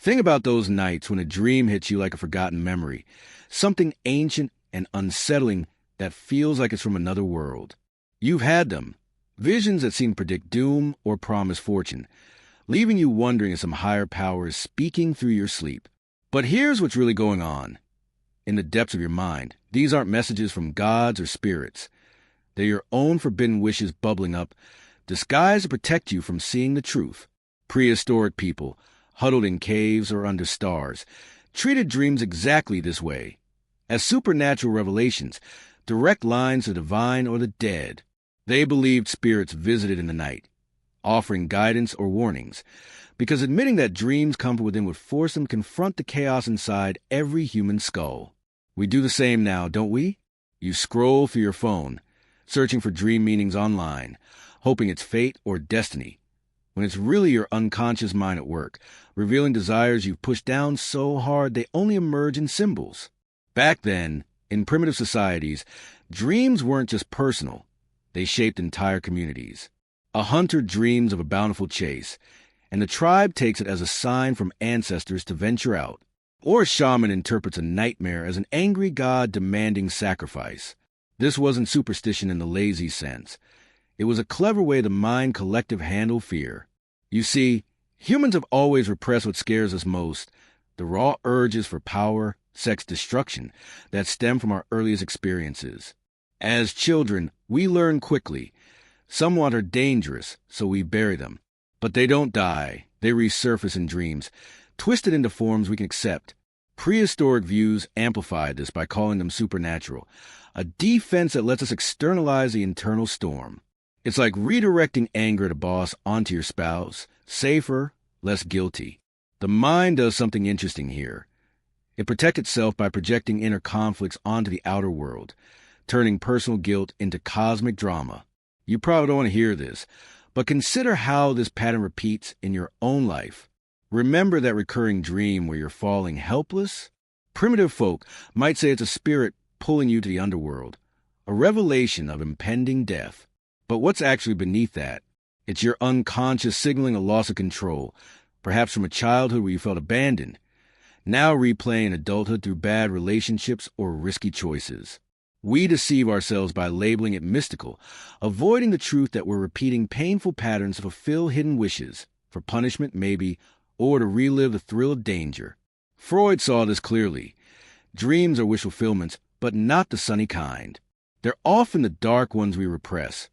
Think about those nights when a dream hits you like a forgotten memory, something ancient and unsettling that feels like it's from another world. You've had them, visions that seem to predict doom or promise fortune, leaving you wondering if some higher power is speaking through your sleep. But here's what's really going on. In the depths of your mind, these aren't messages from gods or spirits. They're your own forbidden wishes bubbling up, disguised to protect you from seeing the truth. Prehistoric people, huddled in caves or under stars, treated dreams exactly this way, as supernatural revelations, direct lines to the divine or the dead. They believed spirits visited in the night, offering guidance or warnings, because admitting that dreams come from within would force them to confront the chaos inside every human skull. We do the same now, don't we? You scroll through your phone, searching for dream meanings online, hoping it's fate or destiny, when it's really your unconscious mind at work, revealing desires you've pushed down so hard they only emerge in symbols. Back then, in primitive societies, dreams weren't just personal. They shaped entire communities. A hunter dreams of a bountiful chase, and the tribe takes it as a sign from ancestors to venture out. Or a shaman interprets a nightmare as an angry god demanding sacrifice. This wasn't superstition in the lazy sense. It was a clever way the mind collective handled fear. You see, humans have always repressed what scares us most, the raw urges for power, sex, destruction that stem from our earliest experiences. As children, we learn quickly. Some are dangerous, so we bury them. But they don't die. They resurface in dreams, twisted into forms we can accept. Prehistoric views amplified this by calling them supernatural, a defense that lets us externalize the internal storm. It's like redirecting anger at a boss onto your spouse, safer, less guilty. The mind does something interesting here. It protects itself by projecting inner conflicts onto the outer world, turning personal guilt into cosmic drama. You probably don't want to hear this, but consider how this pattern repeats in your own life. Remember that recurring dream where you're falling helpless? Primitive folk might say it's a spirit pulling you to the underworld, a revelation of impending death. But what's actually beneath that? It's your unconscious signaling a loss of control, perhaps from a childhood where you felt abandoned, now replaying adulthood through bad relationships or risky choices. We deceive ourselves by labeling it mystical, avoiding the truth that we're repeating painful patterns to fulfill hidden wishes, for punishment maybe, or to relive the thrill of danger. Freud saw this clearly. Dreams are wish fulfillments, but not the sunny kind. They're often the dark ones we repress,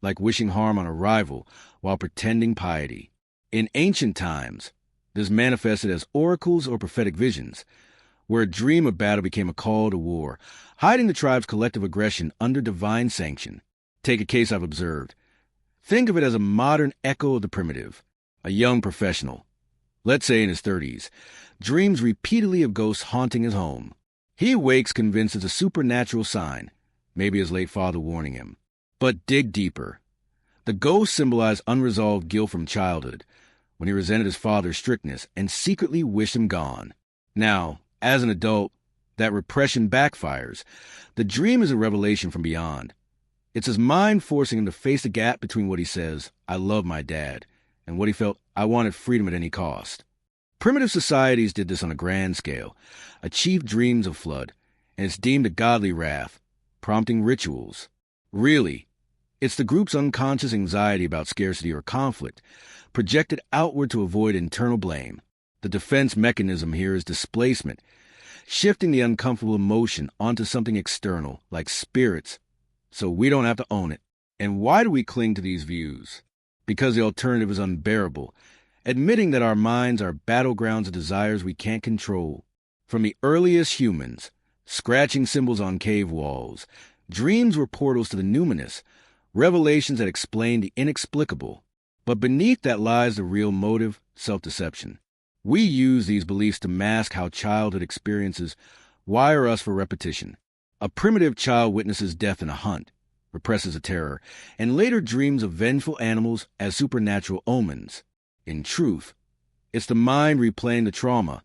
like wishing harm on a rival while pretending piety. In ancient times, this manifested as oracles or prophetic visions, where a dream of battle became a call to war, hiding the tribe's collective aggression under divine sanction. Take a case I've observed. Think of it as a modern echo of the primitive. A young professional, let's say in his 30s, dreams repeatedly of ghosts haunting his home. He awakes convinced it's a supernatural sign, maybe his late father warning him. But dig deeper. The ghosts symbolize unresolved guilt from childhood, when he resented his father's strictness and secretly wished him gone. Now, as an adult, that repression backfires. The dream is a revelation from beyond. It's his mind forcing him to face the gap between what he says, "I love my dad," and what he felt, "I wanted freedom at any cost." Primitive societies did this on a grand scale. A chief dreams of flood, and it's deemed a godly wrath, prompting rituals. Really, it's the group's unconscious anxiety about scarcity or conflict, projected outward to avoid internal blame. The defense mechanism here is displacement, shifting the uncomfortable emotion onto something external, like spirits, so we don't have to own it. And why do we cling to these views? Because the alternative is unbearable, admitting that our minds are battlegrounds of desires we can't control. From the earliest humans, scratching symbols on cave walls, dreams were portals to the numinous, revelations that explain the inexplicable. But beneath that lies the real motive, self-deception. We use these beliefs to mask how childhood experiences wire us for repetition. A primitive child witnesses death in a hunt, represses a terror, and later dreams of vengeful animals as supernatural omens. In truth, it's the mind replaying the trauma,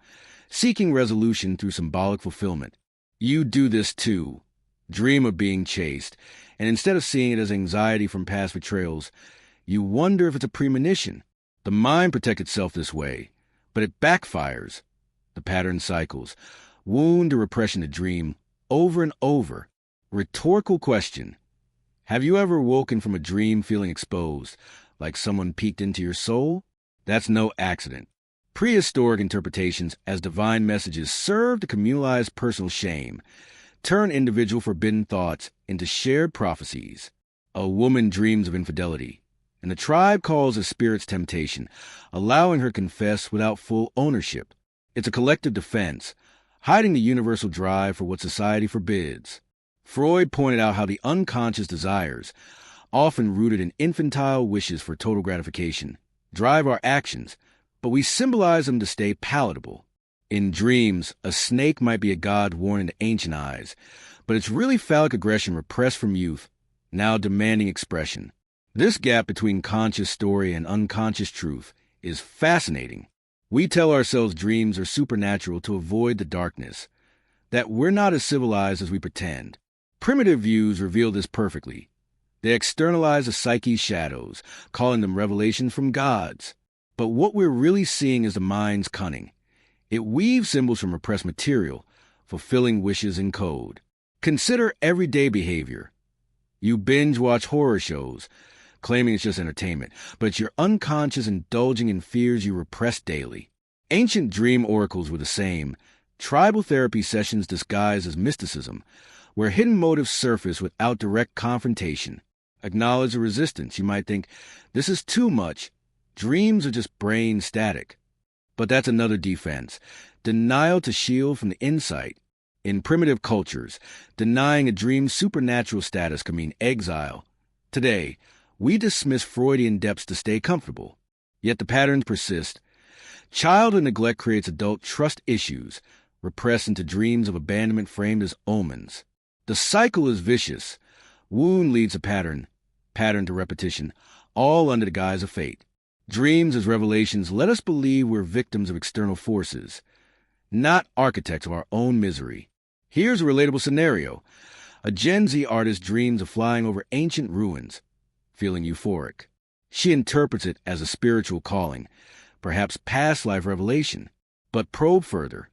seeking resolution through symbolic fulfillment. You do this too. Dream of being chased, and instead of seeing it as anxiety from past betrayals, you wonder if it's a premonition. The mind protects itself this way, But it backfires. The pattern cycles. Wound or repression to dream, over and over. Rhetorical question. Have you ever woken from a dream feeling exposed, like someone peeked into your soul? That's no accident. Prehistoric interpretations as divine messages serve to communalize personal shame, turn individual forbidden thoughts into shared prophecies. A woman dreams of infidelity, and the tribe calls a spirit's temptation, allowing her to confess without full ownership. It's a collective defense, hiding the universal drive for what society forbids. Freud pointed out how the unconscious desires, often rooted in infantile wishes for total gratification, drive our actions, but we symbolize them to stay palatable. In dreams, a snake might be a god worn into ancient eyes, but it's really phallic aggression repressed from youth, now demanding expression. This gap between conscious story and unconscious truth is fascinating. We tell ourselves dreams are supernatural to avoid the darkness, that we're not as civilized as we pretend. Primitive views reveal this perfectly. They externalize the psyche's shadows, calling them revelations from gods. But what we're really seeing is the mind's cunning. It weaves symbols from repressed material, fulfilling wishes in code. Consider everyday behavior. You binge-watch horror shows, claiming it's just entertainment, but it's your unconscious indulging in fears you repress daily. Ancient dream oracles were the same. Tribal therapy sessions disguised as mysticism, where hidden motives surface without direct confrontation. Acknowledge the resistance. You might think, this is too much. Dreams are just brain static. But that's another defense. Denial to shield from the insight. In primitive cultures, denying a dream's supernatural status can mean exile. Today, we dismiss Freudian depths to stay comfortable. Yet the patterns persist. Childhood neglect creates adult trust issues, repressed into dreams of abandonment framed as omens. The cycle is vicious. Wound leads to pattern to repetition, all under the guise of fate. Dreams as revelations let us believe we're victims of external forces, not architects of our own misery. Here's a relatable scenario. A Gen Z artist dreams of flying over ancient ruins, feeling euphoric. She interprets it as a spiritual calling, perhaps past life revelation. But probe further.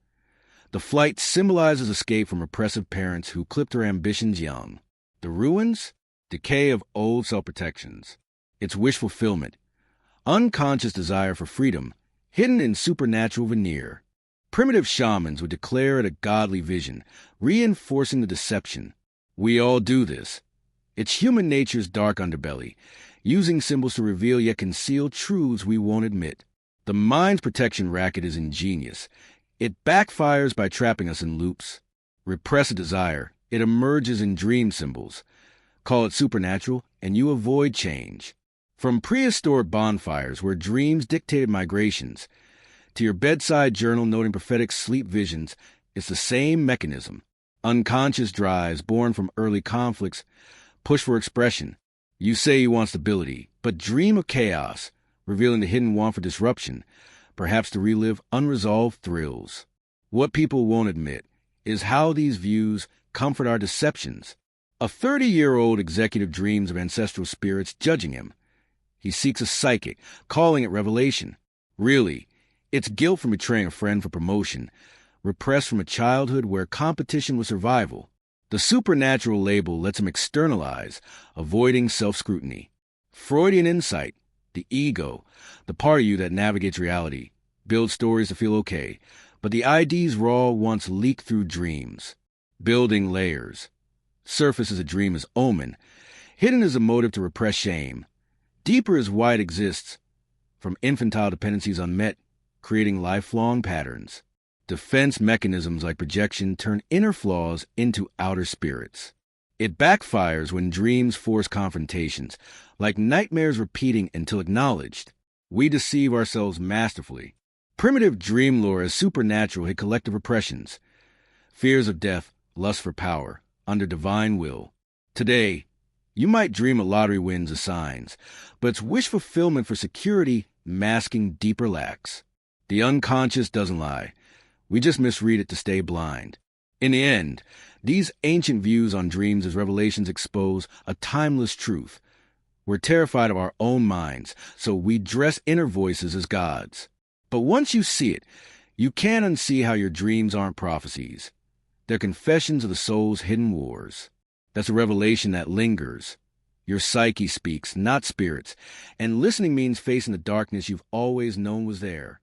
The flight symbolizes escape from oppressive parents who clipped her ambitions young. The ruins? Decay of old self-protections. It's wish fulfillment. Unconscious desire for freedom, hidden in supernatural veneer. Primitive shamans would declare it a godly vision, reinforcing the deception. We all do this. It's human nature's dark underbelly, using symbols to reveal yet conceal truths we won't admit. The mind's protection racket is ingenious. It backfires by trapping us in loops. Repress a desire. It emerges in dream symbols. Call it supernatural, and you avoid change. From prehistoric bonfires where dreams dictated migrations, to your bedside journal noting prophetic sleep visions, it's the same mechanism. Unconscious drives born from early conflicts push for expression. You say you want stability, but dream of chaos, revealing the hidden want for disruption, perhaps to relive unresolved thrills. What people won't admit is how these views comfort our deceptions. A 30-year-old executive dreams of ancestral spirits judging him. He seeks a psychic, calling it revelation. Really, it's guilt from betraying a friend for promotion, repressed from a childhood where competition was survival. The supernatural label lets him externalize, avoiding self-scrutiny. Freudian insight, the ego, the part of you that navigates reality, builds stories to feel okay, but the ID's raw once leaked through dreams. Building layers. Surface is a dream as omen, hidden as a motive to repress shame. Deeper is why it exists, from infantile dependencies unmet, creating lifelong patterns. Defense mechanisms like projection turn inner flaws into outer spirits. It backfires when dreams force confrontations, like nightmares repeating until acknowledged. We deceive ourselves masterfully. Primitive dream lore as supernatural hid collective repressions. Fears of death, lust for power, under divine will. Today, you might dream of lottery wins as signs, but it's wish fulfillment for security masking deeper lacks. The unconscious doesn't lie. We just misread it to stay blind. In the end, these ancient views on dreams as revelations expose a timeless truth. We're terrified of our own minds, so we dress inner voices as gods. But once you see it, you can't unsee how your dreams aren't prophecies. They're confessions of the soul's hidden wars. That's a revelation that lingers. Your psyche speaks, not spirits. And listening means facing the darkness you've always known was there.